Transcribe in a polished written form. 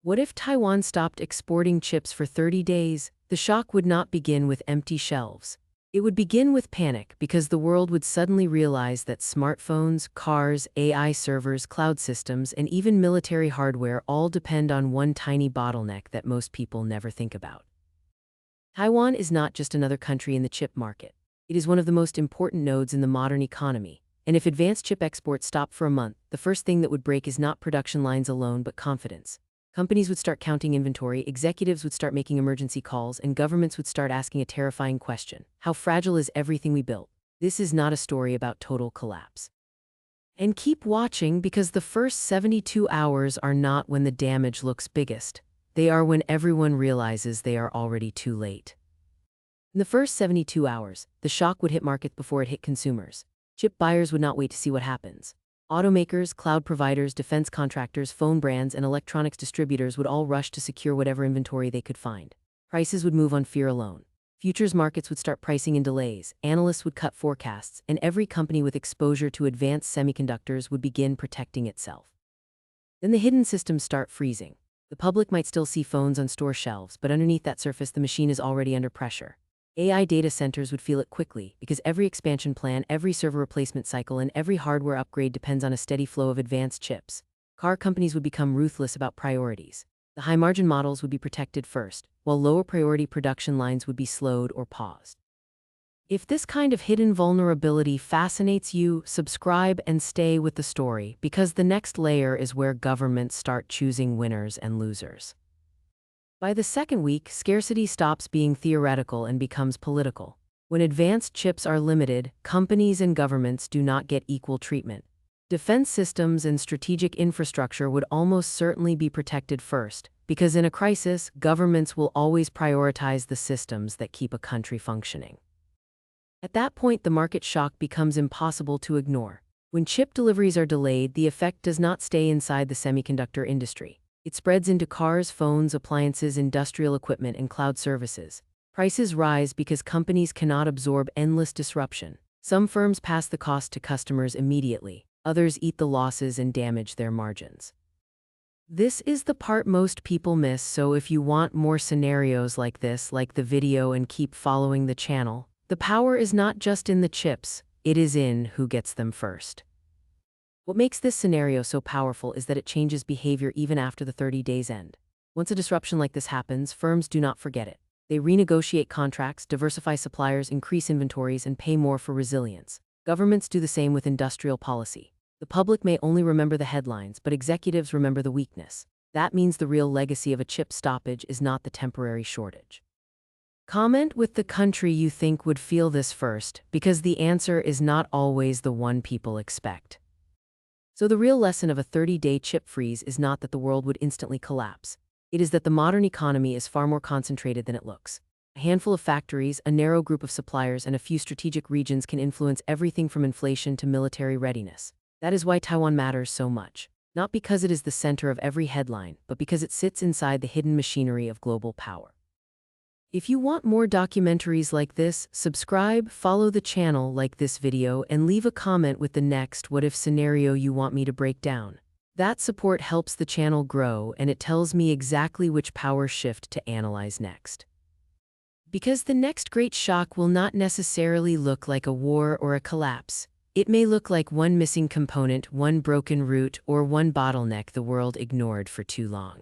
What if Taiwan stopped exporting chips for 30 days? The shock would not begin with empty shelves. It would begin with panic because the world would suddenly realize that smartphones, cars, AI servers, cloud systems, and even military hardware all depend on one tiny bottleneck that most people never think about. Taiwan is not just another country in the chip market. It is one of the most important nodes in the modern economy. And if advanced chip exports stop for a month, the first thing that would break is not production lines alone but confidence. Companies would start counting inventory, executives would start making emergency calls, and governments would start asking a terrifying question: how fragile is everything we built? This is not a story about total collapse. And keep watching, because the first 72 hours are not when the damage looks biggest. They are when everyone realizes they are already too late. In the first 72 hours, the shock would hit markets before it hit consumers. Chip buyers would not wait to see what happens. Automakers, cloud providers, defense contractors, phone brands, and electronics distributors would all rush to secure whatever inventory they could find. Prices would move on fear alone. Futures markets would start pricing in delays, analysts would cut forecasts, and every company with exposure to advanced semiconductors would begin protecting itself. Then the hidden systems start freezing. The public might still see phones on store shelves, but underneath that surface the machine is already under pressure. AI data centers would feel it quickly, because every expansion plan, every server replacement cycle, and every hardware upgrade depends on a steady flow of advanced chips. Car companies would become ruthless about priorities. The high-margin models would be protected first, while lower-priority production lines would be slowed or paused. If this kind of hidden vulnerability fascinates you, subscribe and stay with the story, because the next layer is where governments start choosing winners and losers. By the second week, scarcity stops being theoretical and becomes political. When advanced chips are limited, companies and governments do not get equal treatment. Defense systems and strategic infrastructure would almost certainly be protected first, because in a crisis, governments will always prioritize the systems that keep a country functioning. At that point, the market shock becomes impossible to ignore. When chip deliveries are delayed, the effect does not stay inside the semiconductor industry. It spreads into cars, phones, appliances, industrial equipment, and cloud services. Prices rise because companies cannot absorb endless disruption. Some firms pass the cost to customers immediately. Others eat the losses and damage their margins. This is the part most people miss, so if you want more scenarios like this, like the video and keep following the channel. The power is not just in the chips, it is in who gets them first. What makes this scenario so powerful is that it changes behavior even after the 30 days end. Once a disruption like this happens, firms do not forget it. They renegotiate contracts, diversify suppliers, increase inventories, and pay more for resilience. Governments do the same with industrial policy. The public may only remember the headlines, but executives remember the weakness. That means the real legacy of a chip stoppage is not the temporary shortage. Comment with the country you think would feel this first, because the answer is not always the one people expect. So the real lesson of a 30-day chip freeze is not that the world would instantly collapse. It is that the modern economy is far more concentrated than it looks. A handful of factories, a narrow group of suppliers, and a few strategic regions can influence everything from inflation to military readiness. That is why Taiwan matters so much. Not because it is the center of every headline, but because it sits inside the hidden machinery of global power. If you want more documentaries like this, subscribe, follow the channel, like this video, and leave a comment with the next what if scenario you want me to break down. That support helps the channel grow, and it tells me exactly which power shift to analyze next. Because the next great shock will not necessarily look like a war or a collapse. It may look like one missing component, one broken route, or one bottleneck the world ignored for too long.